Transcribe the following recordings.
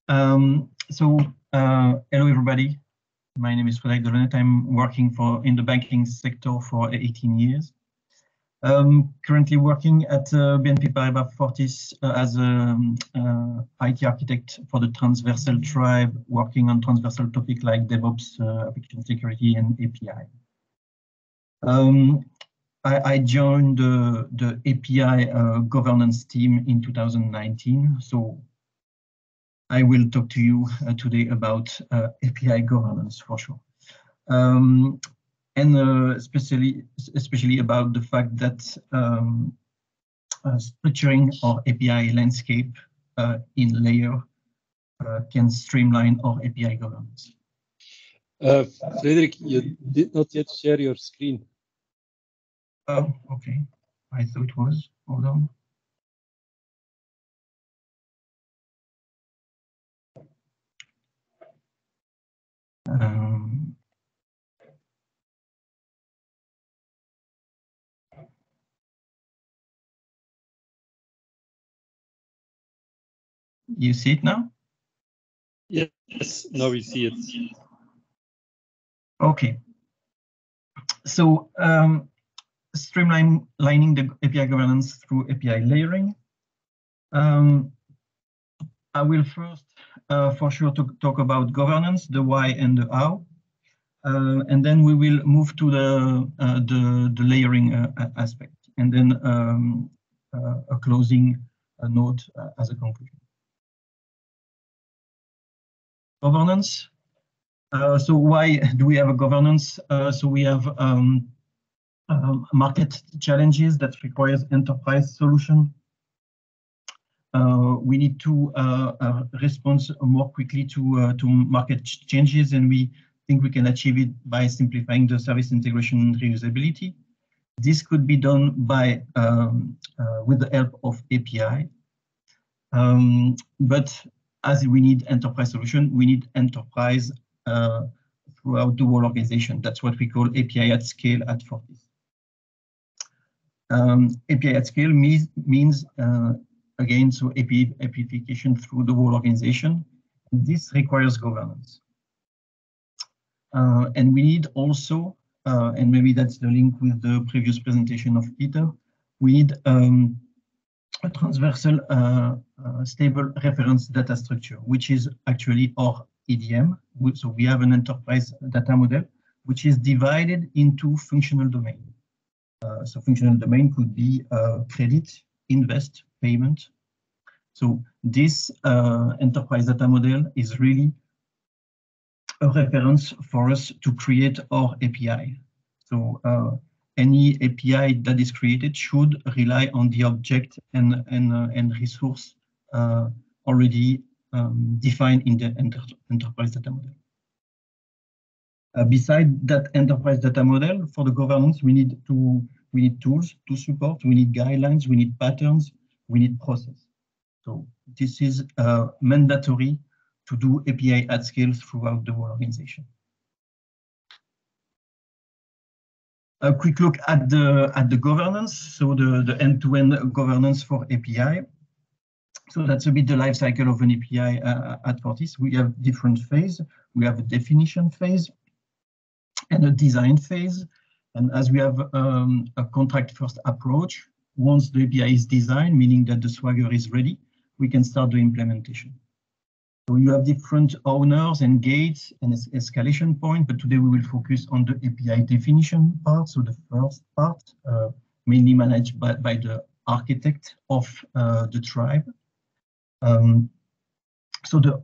Hello everybody. My name is Frédéric Delaunette. I'm working in the banking sector for 18 years. Currently working at BNP Paribas Fortis as an IT architect for the Transversal Tribe, working on transversal topics like DevOps, application security, and API. I joined the API governance team in 2019. So I will talk to you today about API governance for sure. And especially about the fact that structuring our API landscape in layer can streamline our API governance. Frederick, you did not yet share your screen. Oh, okay. I thought it was. Hold on. You see it now? Yes, now we see it. Okay. So streamlining the API governance through API layering. I will first, for sure, talk about governance, the why and the how, and then we will move to the layering aspect, and then a closing note as a conclusion. Governance. So why do we have a governance? So we have market challenges that requires enterprise solution. We need to respond more quickly to market changes, and we think we can achieve it by simplifying the service integration and reusability. This could be done by with the help of API. But as we need enterprise solution, we need enterprise throughout the whole organization. That's what we call API at scale at Fortis. API at scale means again, so API application through the whole organization. This requires governance. And we need also, and maybe that's the link with the previous presentation of Peter, we need a transversal stable reference data structure, which is actually our EDM. So we have an enterprise data model, which is divided into functional domain. So functional domain could be credit, invest, payment. So this enterprise data model is really a reference for us to create our API. So any API that is created should rely on the object and resource already defined in the enterprise data model. Beside that enterprise data model, for the governance, we need tools to support, we need guidelines, we need patterns, we need process. So this is mandatory to do API at scale throughout the whole organization. A quick look at the governance, so the end-to-end governance for API. So that's a bit the life cycle of an API at Fortis. We have different phases. We have a definition phase and a design phase. And as we have a contract first approach, once the API is designed, meaning that the Swagger is ready, we can start the implementation. So you have different owners and gates and escalation point, but today we will focus on the API definition part. So the first part, mainly managed by the architect of the tribe. So the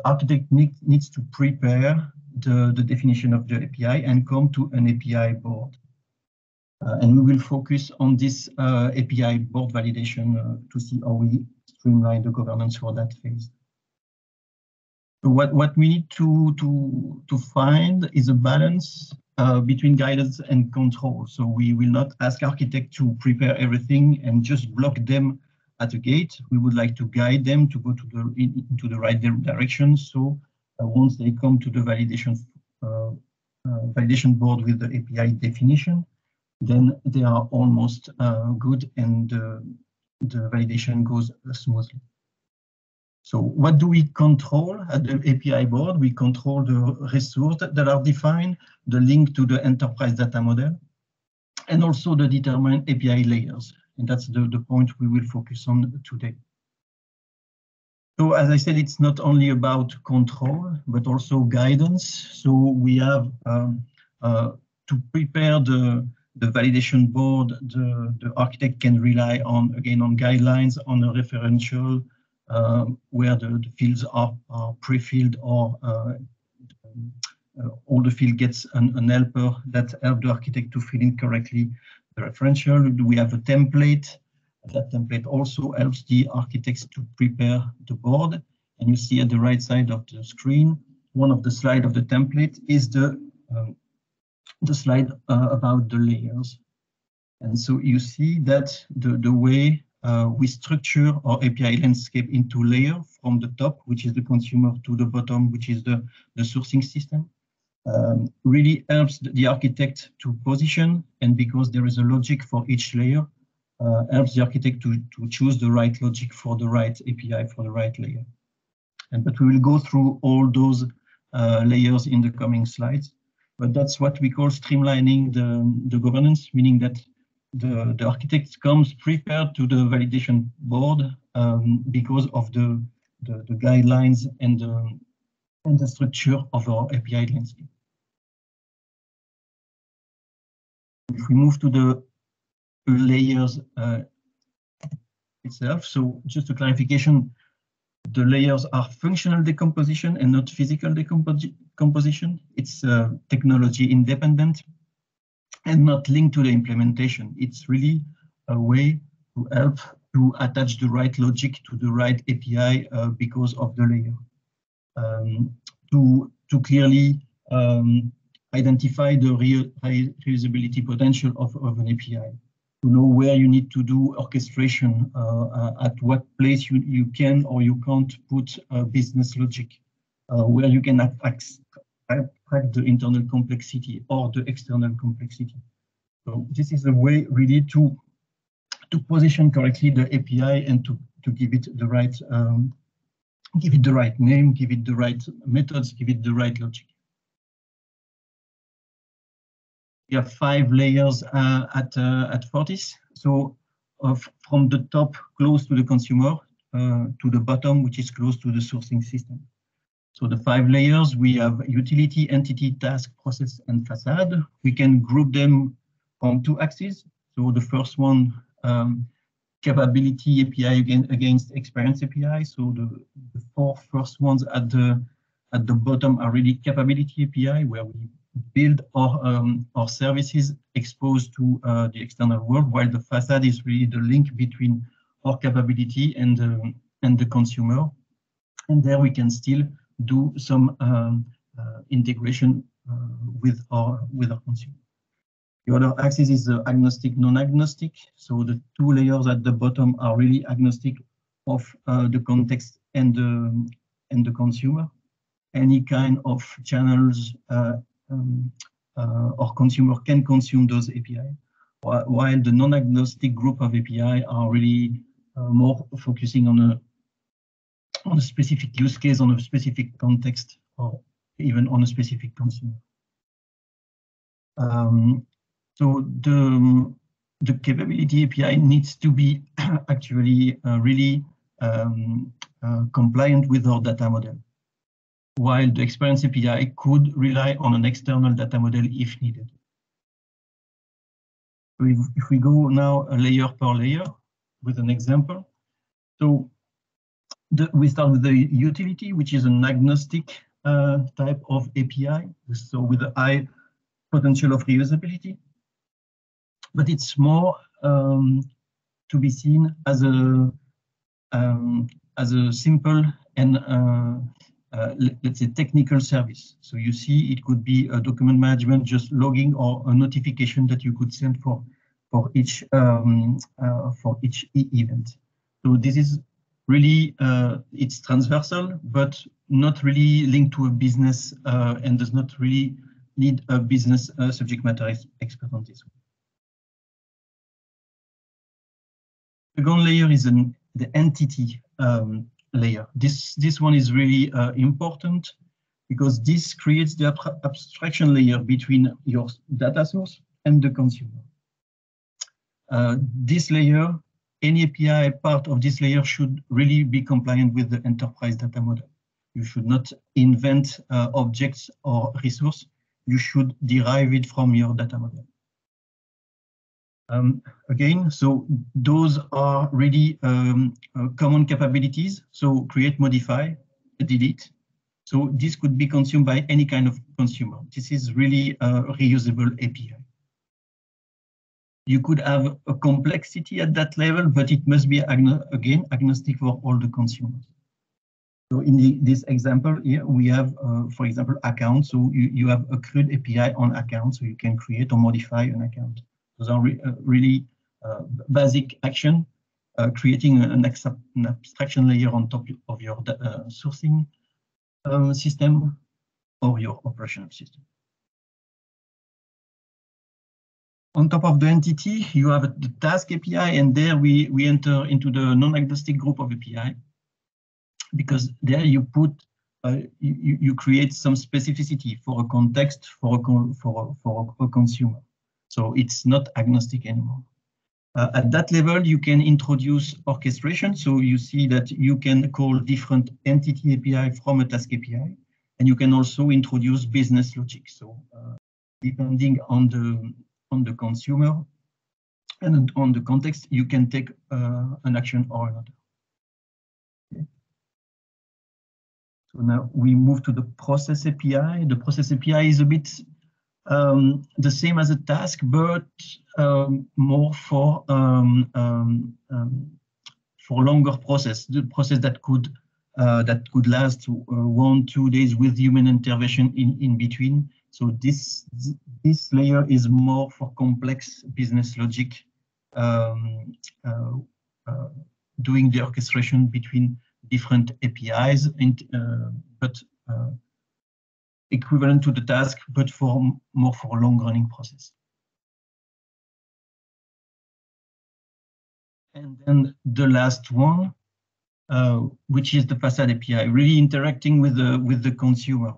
architect needs to prepare the definition of the API and come to an API board. And we will focus on this API board validation to see how we streamline the governance for that phase. So what we need to find is a balance between guidance and control. So we will not ask architect to prepare everything and just block them at a gate. We would like to guide them to go into the right direction. So once they come to the validation board with the API definition, then they are almost good and the validation goes smoothly. So what do we control at the API board? We control the resources that are defined, the link to the enterprise data model, and also the determined API layers. And that's the point we will focus on today. So as I said, it's not only about control, but also guidance. So we have to prepare the validation board, the architect can rely on, again, on guidelines, on a referential, where the fields are pre-filled, or all the field gets an helper that help the architect to fill in correctly the referential. We have a template. That template also helps the architects to prepare the board. And you see at the right side of the screen, one of the slides of the template is the slide about the layers. And so you see that the way we structure our API landscape into layer from the top, which is the consumer, to the bottom, which is the sourcing system, really helps the architect to position. And because there is a logic for each layer, helps the architect to choose the right logic for the right API, for the right layer. But we will go through all those layers in the coming slides. But that's what we call streamlining the governance, meaning that the architect comes prepared to the validation board because of the guidelines and the structure of our API landscape. If we move to the layers itself, so just a clarification, the layers are functional decomposition and not physical decomposition. It's technology independent and not linked to the implementation. It's really a way to help to attach the right logic to the right API because of the layer. To clearly identify the reusability potential of an API. To know where you need to do orchestration, at what place you can or you can't put business logic, where you can abstract the internal complexity or the external complexity. So this is a way really to position correctly the API and to give it the right name, give it the right methods, give it the right logic. We have 5 layers at Fortis. So from the top, close to the consumer, to the bottom, which is close to the sourcing system. So the 5 layers, we have utility, entity, task, process, and facade. We can group them on 2 axes. So the first one, capability API against experience API. So the 4 first ones at the bottom are really capability API, where we build our services exposed to the external world, while the facade is really the link between our capability and the consumer. And there we can still do some integration with our consumer. The other axis is the agnostic, non-agnostic. So the 2 layers at the bottom are really agnostic of the context and the consumer. Any kind of channels or consumer can consume those API, while the non-agnostic group of API are really more focusing on a specific use case, on a specific context, or even on a specific consumer. So the capability API needs to be actually really compliant with our data model, while the experience API could rely on an external data model if needed. So if we go now a layer per layer with an example, so we start with the utility, which is an agnostic type of API, so with a high potential of reusability, but it's more to be seen as a simple and let's say technical service. So you see, it could be a document management, just logging, or a notification that you could send for each event. So this is really it's transversal, but not really linked to a business and does not really need a business subject matter expert on this. The second layer is the entity layer. This one is really important because this creates the abstraction layer between your data source and the consumer. This layer, any API part of this layer should really be compliant with the enterprise data model. You should not invent objects or resource. You should derive it from your data model. Again, so those are really common capabilities. So create, modify, delete. So this could be consumed by any kind of consumer. This is really a reusable API. You could have a complexity at that level, but it must be, again, agnostic for all the consumers. So in this example here, we have, for example, accounts. So you have a CRUD API on accounts, so you can create or modify an account. Those are really basic action, creating an abstraction layer on top of your sourcing system or your operational system. On top of the entity, you have the task API, and there we enter into the non-agnostic group of API, because there you put you create some specificity for a context for a consumer. So it's not agnostic anymore. At that level, you can introduce orchestration. So you see that you can call different entity API from a task API, and you can also introduce business logic. So depending on the consumer and on the context, you can take an action or another. Okay. So now we move to the process API. The process API is a bit the same as a task, but more for longer process. The process that could last 1-2 days with human intervention in between. So this layer is more for complex business logic, doing the orchestration between different APIs, but equivalent to the task, but more for long-running process. And then the last one, which is the facade API, really interacting with the consumer.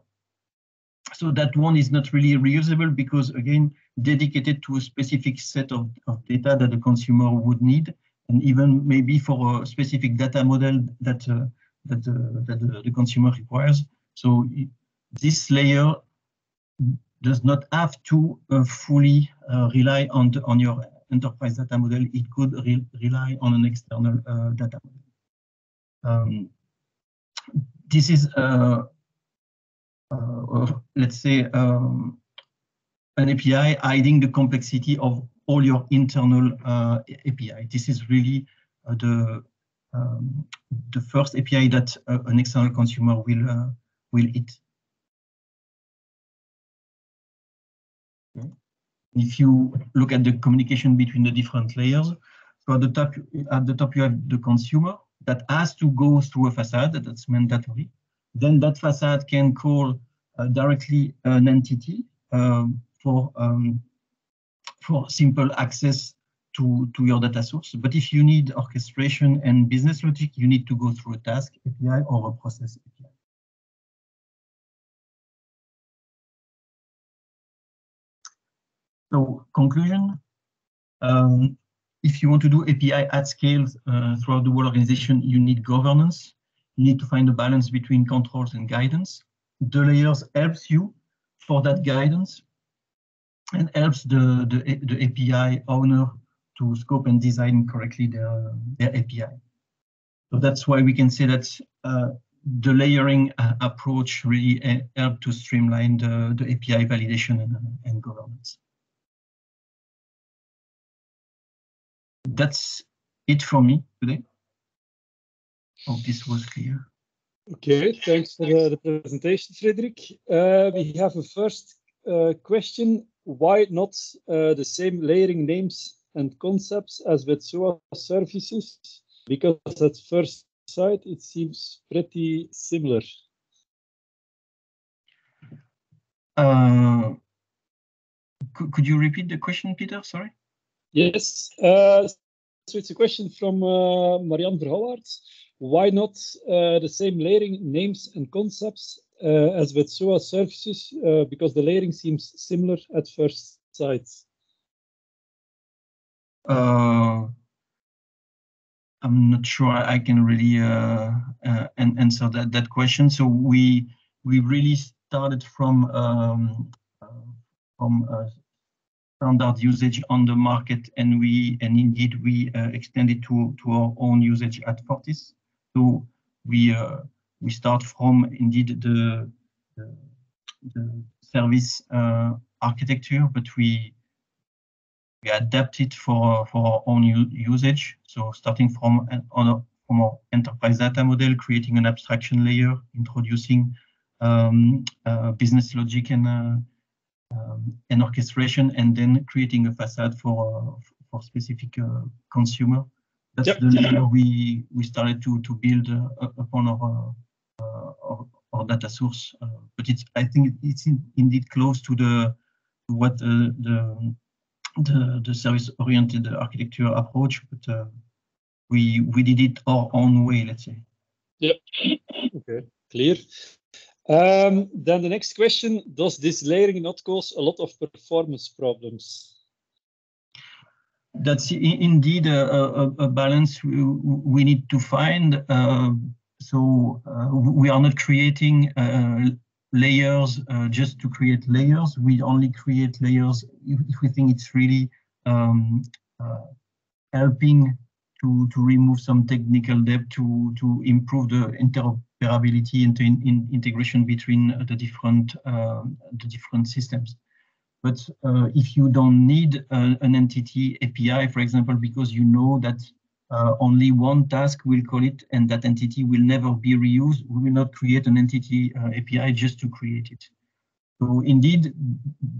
So that one is not really reusable because, again, dedicated to a specific set of data that the consumer would need, and even maybe for a specific data model that the consumer requires. So this layer does not have to fully rely on your enterprise data model. It could rely on an external data model. This is let's say an API hiding the complexity of all your internal API. This is really the first API that an external consumer will hit. Okay. If you look at the communication between the different layers, so at the top you have the consumer that has to go through a facade. That's mandatory. Then that facade can call directly an entity for simple access to your data source. But if you need orchestration and business logic, you need to go through a task API or a process API. So conclusion, if you want to do API at scale throughout the whole organization, you need governance. You need to find a balance between controls and guidance. The layers helps you for that guidance and helps the API owner to scope and design correctly their API. So that's why we can say that the layering approach really helped to streamline the API validation and governance. That's it for me today. Hope this was clear. Okay, thanks for the presentation, Frederic. We have a first question. Why not the same layering names and concepts as with SOA services? Because at first sight, it seems pretty similar. Could you repeat the question, Peter? Sorry. Yes. So it's a question from Marianne Verhouwaert. why not the same layering names and concepts as with SOA services? Because the layering seems similar at first sight. I'm not sure I can really answer that question. So we really started from standard usage on the market, and indeed we extended to our own usage at Fortis. So we start from indeed the service architecture, but we adapt it for our own usage. So starting from our enterprise data model, creating an abstraction layer, introducing business logic and orchestration, and then creating a facade for specific consumer. That's the layer we started to build upon our data source. But I think it's indeed close to what the service-oriented architecture approach, but we did it our own way, let's say. Yep. Okay, clear. Then the next question: does this layering not cause a lot of performance problems? That's indeed a balance we need to find. So we are not creating layers just to create layers. We only create layers if we think it's really helping to remove some technical debt, to improve the interoperability and integration between the different systems. But if you don't need an entity API, for example, because you know that only one task will call it and that entity will never be reused, we will not create an entity API just to create it. So indeed,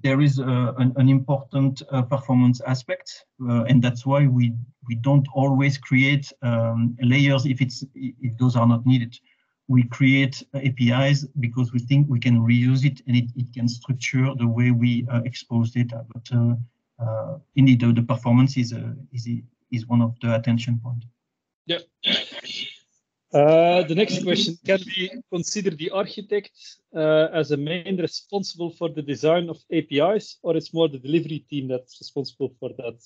there is an important performance aspect, and that's why we don't always create layers if those are not needed. We create APIs because we think we can reuse it and it can structure the way we expose data. But indeed, the performance is one of the attention points. Yeah. The next question: can we consider the architect as a main responsible for the design of APIs, or it's more the delivery team that's responsible for that?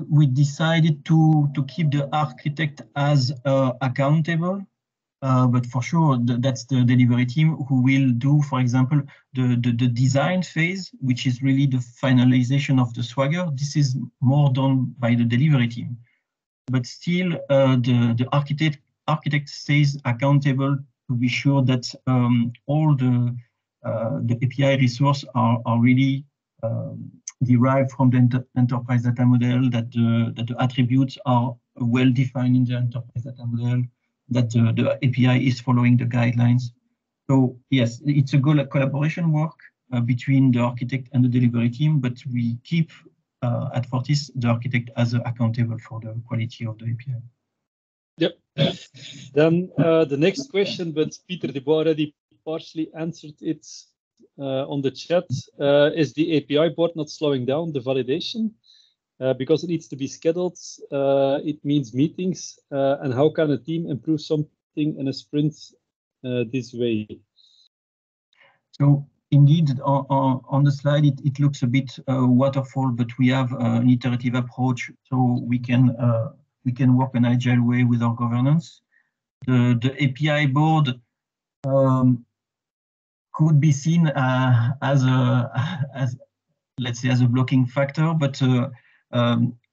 We decided to keep the architect as accountable, but for sure that's the delivery team who will do, for example, the design phase, which is really the finalization of the Swagger. This is more done by the delivery team. But still, the architect stays accountable to be sure that all the API resources are really derived from the enterprise data model, that the attributes are well defined in the enterprise data model, that the API is following the guidelines. So yes, it's a good collaboration work between the architect and the delivery team, but we keep at Fortis the architect as accountable for the quality of the API. Yep. Then the next question, but Peter de Boer already partially answered it on the chat. Is the API board not slowing down the validation? Because it needs to be scheduled, it means meetings. And how can a team improve something in a sprint this way? So indeed, on the slide, it looks a bit waterfall, but we have an iterative approach, so we can work an agile way with our governance. The API board could be seen as let's say as a blocking factor, but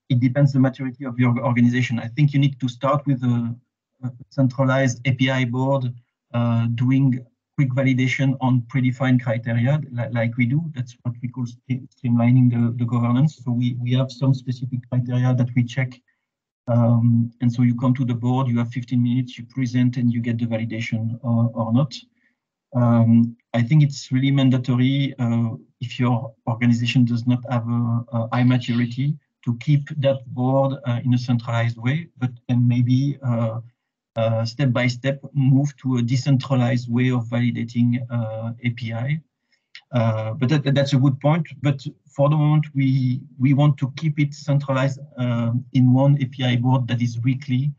it depends the maturity of your organization. I think you need to start with a centralized API board doing quick validation on predefined criteria like we do. That's what we call streamlining the governance. So we have some specific criteria that we check. And so you come to the board, you have 15 minutes, you present, and you get the validation or not. I think it's really mandatory if your organization does not have a high maturity to keep that board in a centralized way, but and maybe step by step move to a decentralized way of validating API. But that's a good point. But for the moment, we want to keep it centralized in one API board that is weekly,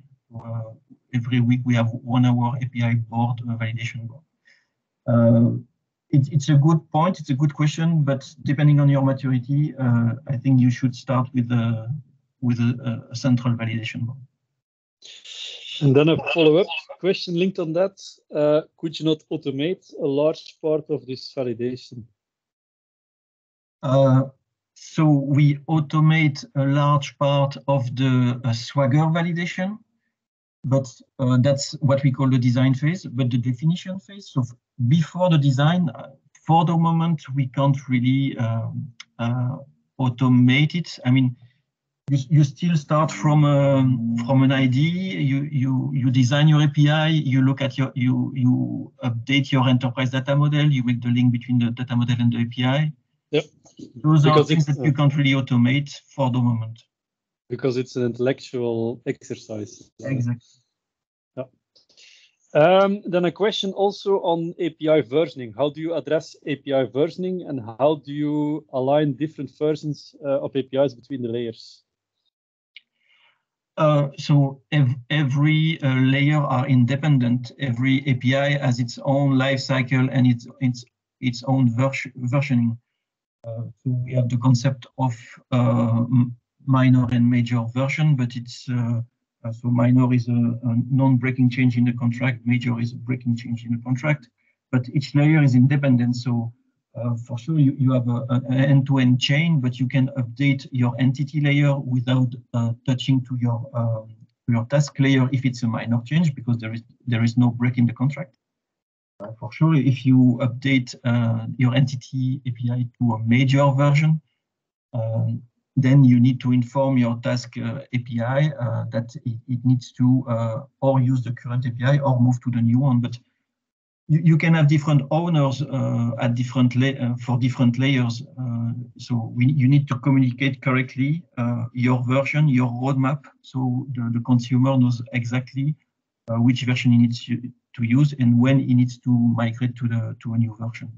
Every week we have 1 hour API board validation board. It's a good point. It's a good question, but depending on your maturity, I think you should start with a central validation board. And then a follow-up question linked on that. Could you not automate a large part of this validation? So we automate a large part of the Swagger validation, but that's what we call the design phase. But the definition phase, so before the design, for the moment, we can't really automate it. I mean, you still start from an idea. You design your API. You look at you update your enterprise data model. You make the link between the data model and the API. Yep. Those are things that you can't really automate for the moment. Because it's an intellectual exercise. Exactly. Yeah. Then a question also on API versioning. How do you address API versioning, and how do you align different versions of APIs between the layers? So every layer are independent. Every API has its own life cycle and its own versioning. So we have the concept of minor and major version, but it's so minor is a non-breaking change in the contract, major is a breaking change in the contract, but each layer is independent. So for sure you have an end-to-end chain, but you can update your entity layer without touching to your task layer if it's a minor change, because there is no break in the contract. For sure, if you update your entity API to a major version, then you need to inform your task API that it needs to or use the current API or move to the new one. But you can have different owners at different for different layers. So you need to communicate correctly your version, your roadmap, so the consumer knows exactly which version he needs to use and when he needs to migrate to a new version.